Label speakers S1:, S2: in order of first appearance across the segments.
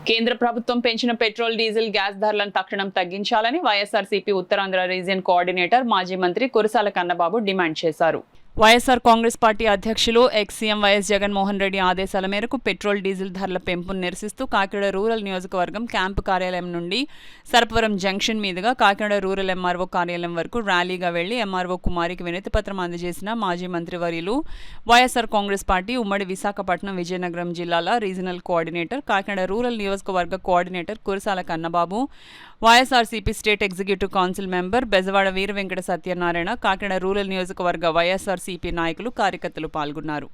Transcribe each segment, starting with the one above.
S1: కేంద్ర ప్రభుత్వం పెంచిన పెట్రోల్, డీజిల్, గ్యాస్ ధరలను తక్షణం తగ్గించాలని వైఎస్ఆర్సీపీ ఉత్తరాంధ్ర రీజియన్ కోఆర్డినేటర్ మాజీ మంత్రి కురసాల కన్నబాబు డిమాండ్ చేశారు. వైఎస్ఆర్ కాంగ్రెస్ పార్టీ అధ్యక్షులు ఎక్స్-సీఎం వైఎస్ జగన్మోహన్ రెడ్డి ఆదేశాల మేరకు పెట్రోల్, డీజిల్ ధరల పెంపును నిరసిస్తూ కాకినాడ రూరల్ నియోజకవర్గం క్యాంపు కార్యాలయం నుండి సర్పవరం జంక్షన్ మీదుగా కాకినాడ రూరల్ ఎంఆర్ఓ కార్యాలయం వరకు ర్యాలీగా వెళ్లి ఎంఆర్ఓ కుమారికి వినతిపత్రం అందజేసిన మాజీ మంత్రివర్యులు, వైఎస్ఆర్ కాంగ్రెస్ పార్టీ ఉమ్మడి విశాఖపట్నం, విజయనగరం జిల్లాల రీజనల్ కోఆర్డినేటర్, కాకినాడ రూరల్ నియోజకవర్గ coordinator Kurasala Kannababu, YSRCP state executive council member Bejawada Veera Venkata Satyanarayana, Kakinada rural నియోజకవర్గ వైఎస్ఆర్సీపీ నాయకులు, కార్యకర్తలు పాల్గొన్నారు.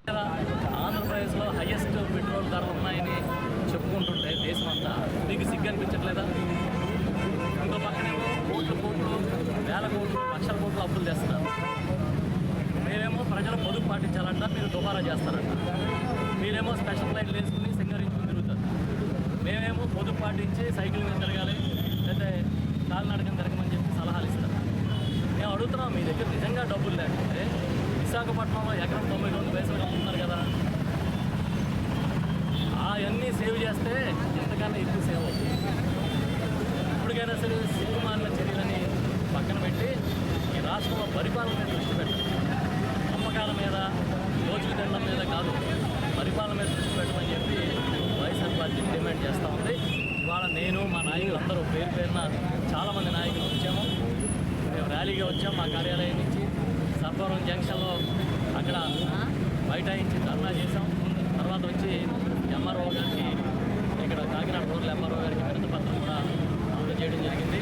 S2: ఆంధ్రప్రదేశ్లో హైయెస్ట్ పెట్రోల్ ధరలు ఉన్నాయని చెప్పుకుంటుంటే దేశం అంతా మీకు సిగ్గు అనిపించట్లేదా? ఇంకో పక్కనేమో కోట్లు వేల కోట్లు, లక్షల కోట్లు అప్పులు చేస్తున్నారు. మేమేమో ప్రజల పొదుపు పాటించాలంట, మీరు దుబారా చేస్తారంట. మీరేమో స్పెషల్ ఫ్లైట్లు వేసుకుని సింగరించుకుని తిరుగుతారు. మేమేమో పొదుపు పాటించి సైకిల్ మీద తిరగాలి, లేకపోతే కాలినడకం తిరగమని చెప్పి సలహాలు ఇస్తారు. మేము అడుగుతున్నాం, మీ దగ్గర నిజంగా డబ్బులు లేకపోతే విశాఖపట్నంలో ఎకరం 92 పైసలు అమ్ముతున్నారు కదా, అవన్నీ సేవ్ చేస్తే ఎంతకన్నా ఎక్కువ సేవ్ అవుతుంది. ఇప్పటికైనా సరే సిగ్గుమాలిన చర్యలని పక్కన పెట్టి ఈ రాష్ట్రంలో పరిపాలన మీద దృష్టి పెట్టండి. అమ్మకాల మీద, రోజులు తినడం మీద కాదు, పరిపాలన మీద దృష్టి పెట్టమని చెప్పి వైఎస్ఆర్ పార్టీ డిమాండ్ చేస్తూ ఉంది. ఇవాళ నేను, మా నాయకులు అందరూ పేరు పేరున చాలామంది నాయకులు వచ్చాము. మేము ర్యాలీగా వచ్చాము. మా కార్యాలయం నుంచి సర్పవరం జంక్షన్లో అక్కడ బైఠాయించి ధర్నా చేసాం. తర్వాత వచ్చి ఎంఆర్ఓ గారికి, ఇక్కడ కాకినాడ రూరల్ ఎంఆర్ఓ గారికి వినతి పత్రం కూడా అందజేయడం జరిగింది.